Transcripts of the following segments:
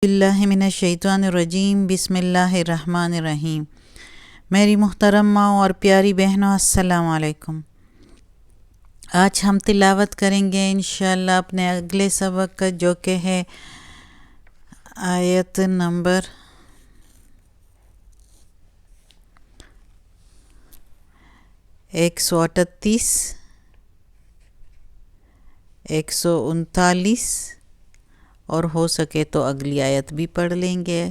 باللہ من الشیطان الرجیم بسم اللہ الرحمن الرحیم۔ میری محترم ماں اور پیاری بہنوں، السلام علیکم۔ آج ہم تلاوت کریں گے انشاءاللہ اپنے اگلے سبق کا، جو کہ ہے آیت نمبر 138، 139 اور ہو سکے تو اگلی آیت بھی پڑھ لیں گے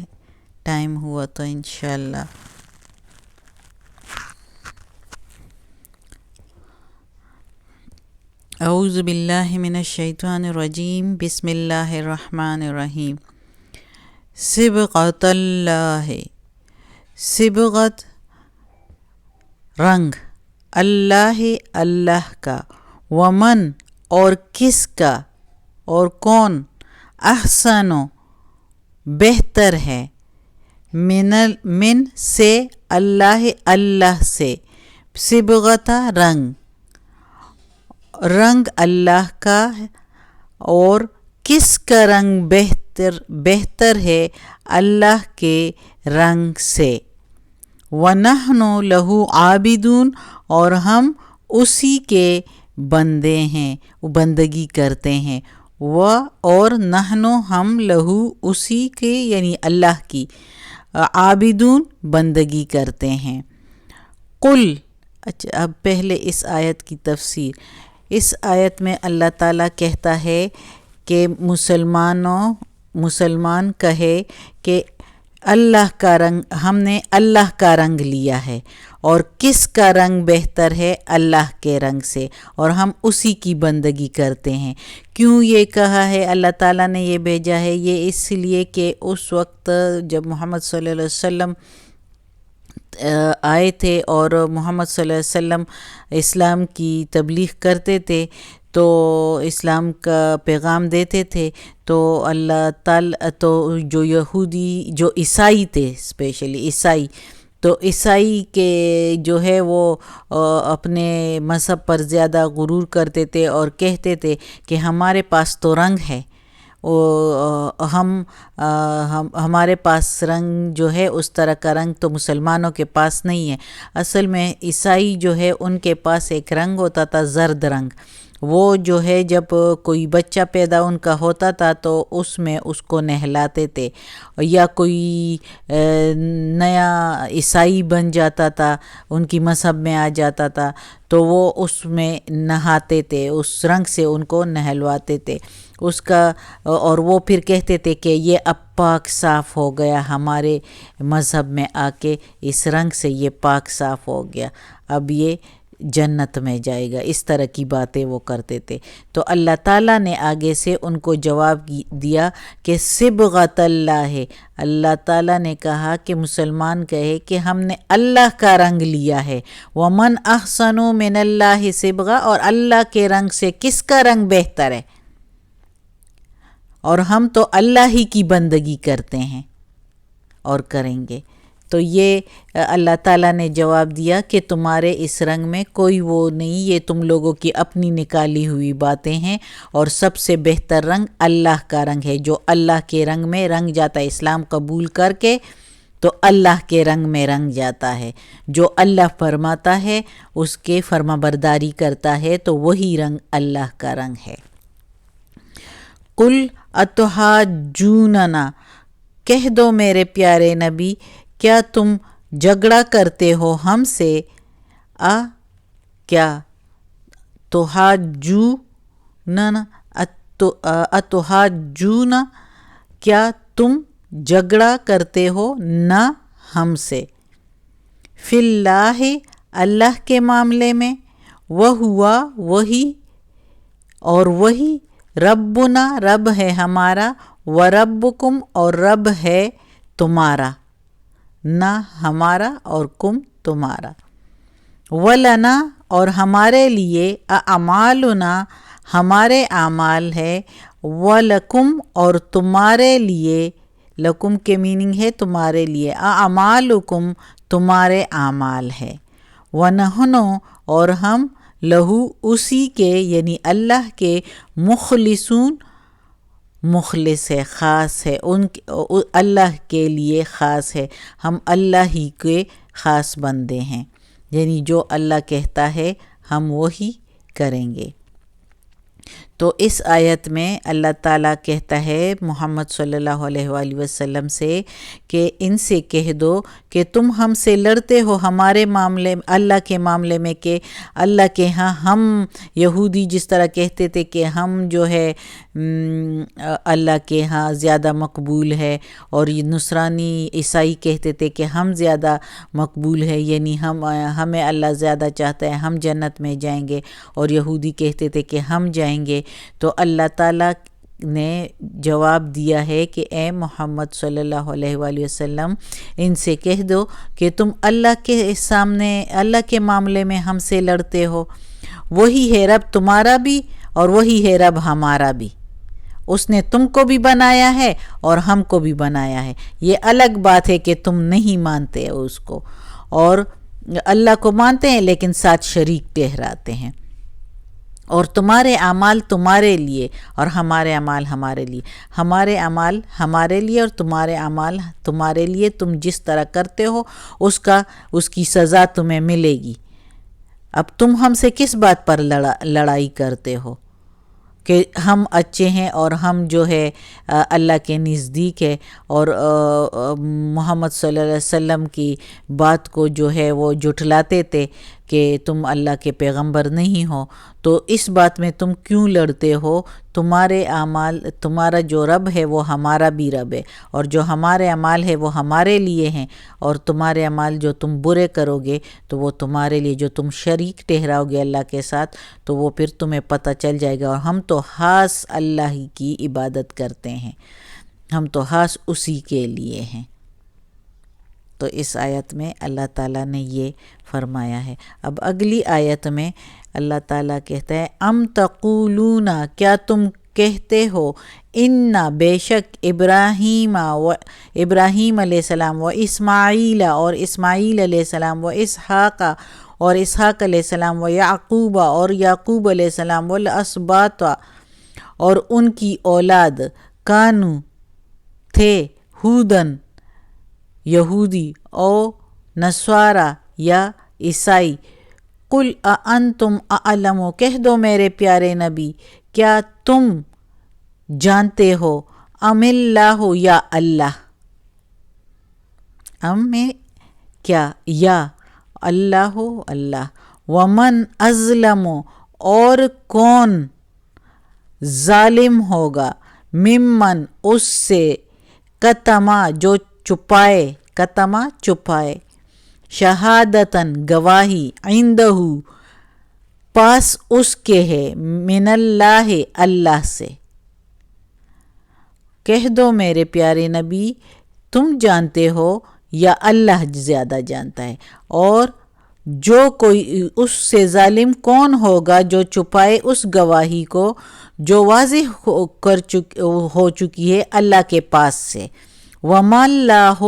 ٹائم ہوا تو انشاءاللہ۔ اعوذ باللہ من الشیطان الرجیم بسم اللہ الرحمن الرحیم۔ صبغۃ اللہ، صبغت رنگ، اللہ اللہ کا، ومن اور کس کا، اور کون، احسن بہتر ہے، من سے، اللہ اللہ سے، صبغۃ رنگ، رنگ اللہ کا، اور کس کا رنگ بہتر ہے، اللہ کے رنگ سے، وَنَحْنُ لَهُ عَابِدُونَ اور ہم اسی کے بندے ہیں، بندگی کرتے ہیں، اور نحنو ہم، لہو اسی کے یعنی اللہ کی، عابدون بندگی کرتے ہیں۔ قل، اچھا اب پہلے اس آیت کی تفسیر۔ اس آیت میں اللہ تعالیٰ کہتا ہے کہ مسلمان کہے کہ اللہ کا رنگ، ہم نے اللہ کا رنگ لیا ہے، اور کس کا رنگ بہتر ہے، اللہ کے رنگ سے، اور ہم اسی کی بندگی کرتے ہیں۔ کیوں یہ کہا ہے، اللہ تعالیٰ نے یہ بھیجا ہے، یہ اس لیے کہ اس وقت جب محمد صلی اللہ علیہ وسلم آئے تھے اور محمد صلی اللہ علیہ وسلم اسلام کی تبلیغ کرتے تھے، تو اسلام کا پیغام دیتے تھے، تو اللہ تعالیٰ تو جو یہودی، جو عیسائی تھے، اسپیشلی عیسائی، تو عیسائی کے جو ہے وہ اپنے مذہب پر زیادہ غرور کرتے تھے اور کہتے تھے کہ ہمارے پاس تو رنگ ہے، ہمارے پاس رنگ جو ہے اس طرح کا رنگ تو مسلمانوں کے پاس نہیں ہے۔ اصل میں عیسائی جو ہے ان کے پاس ایک رنگ ہوتا تھا، زرد رنگ، وہ جو ہے جب کوئی بچہ پیدا ان کا ہوتا تھا تو اس میں اس کو نہلاتے تھے، یا کوئی نیا عیسائی بن جاتا تھا، ان کی مذہب میں آ جاتا تھا، تو وہ اس میں نہاتے تھے، اس رنگ سے ان کو نہلواتے تھے اس کا، اور وہ پھر کہتے تھے کہ یہ اب پاک صاف ہو گیا، ہمارے مذہب میں آ کے اس رنگ سے یہ پاک صاف ہو گیا، اب یہ جنت میں جائے گا، اس طرح کی باتیں وہ کرتے تھے۔ تو اللہ تعالیٰ نے آگے سے ان کو جواب دیا کہ صبغۃ اللہ ہے، اللہ تعالیٰ نے کہا کہ مسلمان کہے کہ ہم نے اللہ کا رنگ لیا ہے، وَمَنْ أَحْسَنُ مِنَ اللَّهِ صِبْغَةً اور اللہ کے رنگ سے کس کا رنگ بہتر ہے، اور ہم تو اللہ ہی کی بندگی کرتے ہیں اور کریں گے۔ تو یہ اللہ تعالیٰ نے جواب دیا کہ تمہارے اس رنگ میں کوئی وہ نہیں، یہ تم لوگوں کی اپنی نکالی ہوئی باتیں ہیں، اور سب سے بہتر رنگ اللہ کا رنگ ہے، جو اللہ کے رنگ میں رنگ جاتا ہے، اسلام قبول کر کے تو اللہ کے رنگ میں رنگ جاتا ہے، جو اللہ فرماتا ہے اس کے فرما برداری کرتا ہے، تو وہی رنگ اللہ کا رنگ ہے۔ قل اتحاجوننا، کہہ دو میرے پیارے نبی، کیا تم جھگڑا کرتے ہو ہم سے، کیا اتحاجون، کیا تم جھگڑا کرتے ہو نہ ہم سے، فی اللہ اللہ کے معاملے میں، وہوا وہی، اور وہی، ربنا رب ہے ہمارا، وربکم اور رب ہے تمہارا، نہ ہمارا اور کم تمہارا، ولنا اور ہمارے لیے، اعمالنا ہمارے اعمال ہے، ولکم اور تمہارے لیے، لکم کے میننگ ہے تمہارے لیے، اعمالکم تمہارے اعمال ہے، ونحن اور ہم، لہو اسی کے یعنی اللہ کے، مخلصون مخلص ہے، خاص ہے، اللہ کے لیے خاص ہے، ہم اللہ ہی کے خاص بندے ہیں، یعنی جو اللہ کہتا ہے ہم وہی کریں گے۔ تو اس آیت میں اللہ تعالیٰ کہتا ہے محمد صلی اللہ علیہ وآلہ وسلم سے کہ ان سے کہہ دو کہ تم ہم سے لڑتے ہو ہمارے معاملے اللہ کے معاملے میں، کہ اللہ کے ہاں ہم یہودی جس طرح کہتے تھے کہ ہم جو ہے اللہ کے ہاں زیادہ مقبول ہے، اور یہ نصرانی عیسائی کہتے تھے کہ ہم زیادہ مقبول ہے، یعنی ہمیں اللہ زیادہ چاہتا ہے، ہم جنت میں جائیں گے، اور یہودی کہتے تھے کہ ہم جائیں گے۔ تو اللہ تعالیٰ نے جواب دیا ہے کہ اے محمد صلی اللہ علیہ وآلہ وسلم ان سے کہہ دو کہ تم اللہ کے سامنے اللہ کے معاملے میں ہم سے لڑتے ہو، وہی ہے رب تمہارا بھی اور وہی ہے رب ہمارا بھی، اس نے تم کو بھی بنایا ہے اور ہم کو بھی بنایا ہے۔ یہ الگ بات ہے کہ تم نہیں مانتے ہو اس کو، اور اللہ کو مانتے ہیں لیکن ساتھ شریک ٹھہراتے ہیں، اور تمہارے اعمال تمہارے لیے اور ہمارے اعمال ہمارے لیے، ہمارے اعمال ہمارے لیے اور تمہارے اعمال تمہارے لیے، تم جس طرح کرتے ہو اس کی سزا تمہیں ملے گی۔ اب تم ہم سے کس بات پر لڑائی کرتے ہو کہ ہم اچھے ہیں اور ہم جو ہے اللہ کے نزدیک ہے، اور محمد صلی اللہ علیہ وسلم کی بات کو جو ہے وہ جھٹلاتے تھے کہ تم اللہ کے پیغمبر نہیں ہو، تو اس بات میں تم کیوں لڑتے ہو؟ تمہارے اعمال، تمہارا جو رب ہے وہ ہمارا بھی رب ہے، اور جو ہمارے اعمال ہے وہ ہمارے لیے ہیں، اور تمہارے اعمال جو تم برے کرو گے تو وہ تمہارے لیے، جو تم شریک ٹھہراؤ گے اللہ کے ساتھ تو وہ پھر تمہیں پتہ چل جائے گا۔ اور ہم تو خاص اللہ ہی کی عبادت کرتے ہیں، ہم تو خاص اسی کے لیے ہیں۔ تو اس آیت میں اللہ تعالیٰ نے یہ فرمایا ہے۔ اب اگلی آیت میں اللہ تعالیٰ کہتا ہے ام تقولون، کیا تم کہتے ہو، ان بے شک ابراہیم علیہ السلام و اسماعیل اور اسماعیل علیہ السلام و اسحاق اور اسحاق علیہ السلام و یعقوب اور یعقوب علیہ السلام والاسباط اور ان کی اولاد، کانو تھے، ہودن یہودی او نصارا یا عیسائی، قل اانتم اعلم، کہہ دو میرے پیارے نبی کیا تم جانتے ہو، ام اللہ یا اللہ، ام میں کیا یا اللہ اللہ، ومن ازلم اور کون ظالم ہوگا، ممن اس سے، کتما جو چھپائے، کتما چھپائے، شہادتاً گواہی، عندہ پاس اس کے ہے، من اللہ اللہ سے۔ کہہ دو میرے پیارے نبی تم جانتے ہو یا اللہ زیادہ جانتا ہے، اور جو کوئی اس سے ظالم کون ہوگا جو چھپائے اس گواہی کو جو واضح ہو چکی ہے اللہ کے پاس سے۔ وما اللہ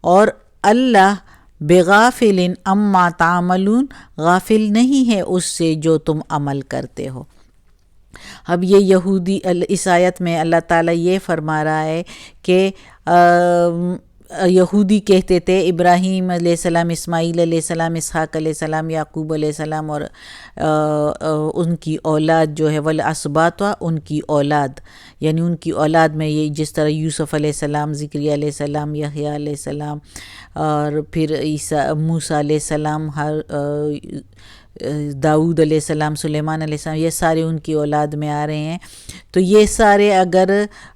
اور اللہ بغافل اما تعملون، غافل نہیں ہے اس سے جو تم عمل کرتے ہو۔ اب یہ یہودی اس آیت میں اللہ تعالیٰ یہ فرما رہا ہے کہ یہودی کہتے تھے ابراہیم علیہ السلام، اسماعیل علیہ السلام، اسحاق علیہ السلام، یعقوب علیہ السلام اور ان کی اولاد جو ہے والاسباط، ان کی اولاد، یعنی ان کی اولاد میں یہ جس طرح یوسف علیہ السلام، زکریا علیہ السلام، یحییٰ علیہ السلام، اور پھر موسیٰ علیہ السلام، داؤد علیہ السلام، سلیمان علیہ السلام، یہ سارے ان کی اولاد میں آ رہے ہیں۔ تو یہ سارے اگر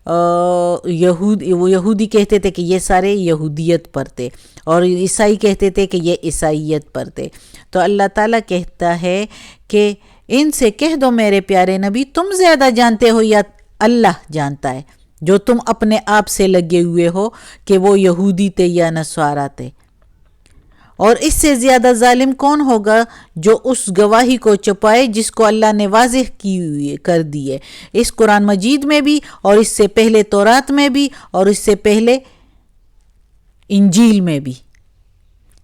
وہ یہودی کہتے تھے کہ یہ سارے یہودیت پر تھے، اور عیسائی کہتے تھے کہ یہ عیسائیت پر تھے، تو اللہ تعالیٰ کہتا ہے کہ ان سے کہہ دو میرے پیارے نبی تم زیادہ جانتے ہو یا اللہ جانتا ہے، جو تم اپنے آپ سے لگے ہوئے ہو کہ وہ یہودی تھے یا نصارا تھے، اور اس سے زیادہ ظالم کون ہوگا جو اس گواہی کو چھپائے جس کو اللہ نے واضح کی ہوئی کر دی ہے، اس قرآن مجید میں بھی، اور اس سے پہلے تورات میں بھی، اور اس سے پہلے انجیل میں بھی،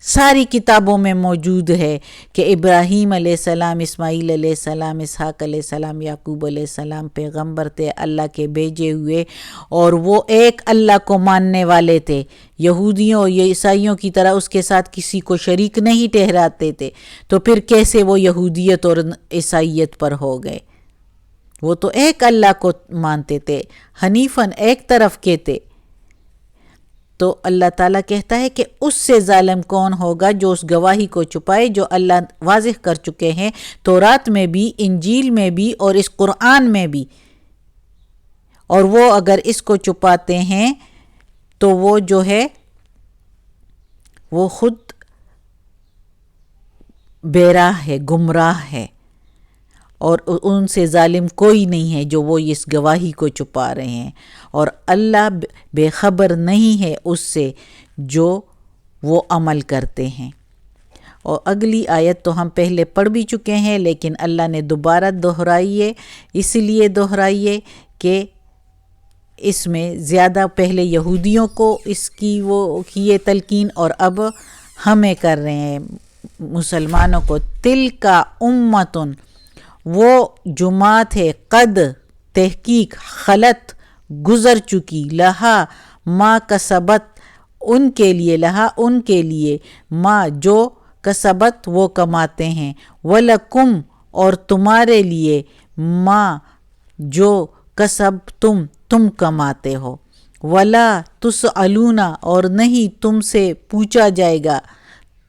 ساری کتابوں میں موجود ہے کہ ابراہیم علیہ السلام، اسماعیل علیہ السلام، اسحاق علیہ السلام، یعقوب علیہ السلام پیغمبر تھے، اللہ کے بھیجے ہوئے، اور وہ ایک اللہ کو ماننے والے تھے، یہودیوں یا عیسائیوں کی طرح اس کے ساتھ کسی کو شریک نہیں ٹھہراتے تھے، تو پھر کیسے وہ یہودیت اور عیسائیت پر ہو گئے؟ وہ تو ایک اللہ کو مانتے تھے، حنیفاً ایک طرف کے تھے۔ تو اللہ تعالیٰ کہتا ہے کہ اس سے ظالم کون ہوگا جو اس گواہی کو چھپائے جو اللہ واضح کر چکے ہیں تورات میں بھی، انجیل میں بھی، اور اس قرآن میں بھی، اور وہ اگر اس کو چھپاتے ہیں تو وہ جو ہے وہ خود بے راہ ہے، گمراہ ہے، اور ان سے ظالم کوئی نہیں ہے جو وہ اس گواہی کو چھپا رہے ہیں، اور اللہ بے خبر نہیں ہے اس سے جو وہ عمل کرتے ہیں۔ اور اگلی آیت تو ہم پہلے پڑھ بھی چکے ہیں، لیکن اللہ نے دوبارہ دہرائی ہے، اس لیے دہرائی ہے کہ اس میں زیادہ پہلے یہودیوں کو اس کی وہ کیے تلقین، اور اب ہمیں کر رہے ہیں مسلمانوں کو۔ تلک امتن، وہ جماعت ہے، قد تحقیق، خلط گزر چکی، لہا ما کسبت، ان کے لیے، لہا ان کے لیے، ما جو کسبت وہ کماتے ہیں، ولکم اور تمہارے لیے، ما جو کسب تم کماتے ہو، ولا تسألون اور نہیں تم سے پوچھا جائے گا،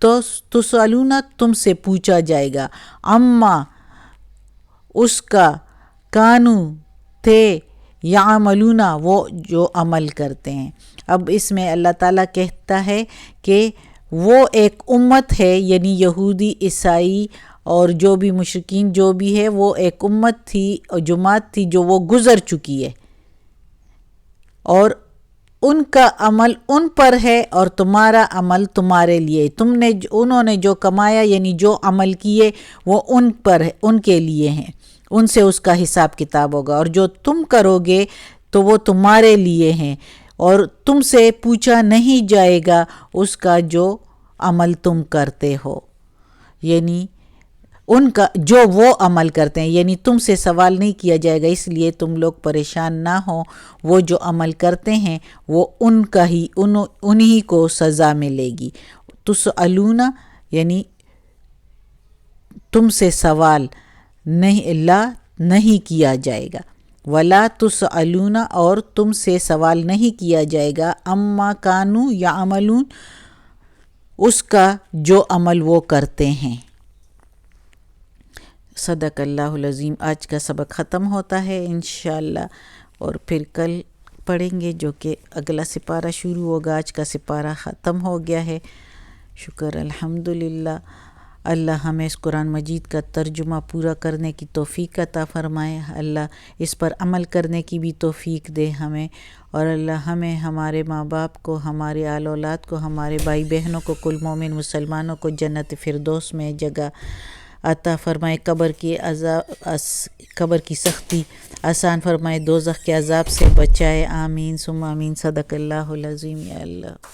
تو تسألون تم سے پوچھا جائے گا، اما اس کا، کانو تھے، یعملون وہ جو عمل کرتے ہیں۔ اب اس میں اللہ تعالیٰ کہتا ہے کہ وہ ایک امت ہے، یعنی یہودی، عیسائی اور جو بھی مشرکین جو بھی ہے، وہ ایک امت تھی اور جماعت تھی جو وہ گزر چکی ہے، اور ان کا عمل ان پر ہے اور تمہارا عمل تمہارے لیے، انہوں نے جو کمایا یعنی جو عمل کیے وہ ان پر ہے، ان کے لیے ہیں، ان سے اس کا حساب کتاب ہوگا، اور جو تم کرو گے تو وہ تمہارے لیے ہیں، اور تم سے پوچھا نہیں جائے گا اس کا جو عمل تم کرتے ہو، یعنی ان کا جو وہ عمل کرتے ہیں، یعنی تم سے سوال نہیں کیا جائے گا، اس لیے تم لوگ پریشان نہ ہو، وہ جو عمل کرتے ہیں وہ ان کا ہی انہی کو سزا ملے گی۔ تسألون یعنی تم سے سوال نہیں کیا جائے گا، ولا تسألون اور تم سے سوال نہیں کیا جائے گا، اما کانو یعملون اس کا جو عمل وہ کرتے ہیں۔ صدق اللہ العظیم۔ آج کا سبق ختم ہوتا ہے انشاءاللہ، اور پھر کل پڑھیں گے جو کہ اگلا سپارہ شروع ہوگا۔ آج کا سپارہ ختم ہو گیا ہے، شکر الحمدللہ۔ اللہ ہمیں اس قرآن مجید کا ترجمہ پورا کرنے کی توفیق عطا فرمائے، اللہ اس پر عمل کرنے کی بھی توفیق دے ہمیں، اور اللہ ہمیں، ہمارے ماں باپ کو، ہمارے آل اولاد کو، ہمارے بھائی بہنوں کو، کل مومن مسلمانوں کو جنت فردوس میں جگہ عطا فرمائے، قبر کی سختی آسان فرمائے، دوزخ کے عذاب سے بچائے، آمین ثم آمین۔ صدق اللہ العظیم۔ یا اللہ۔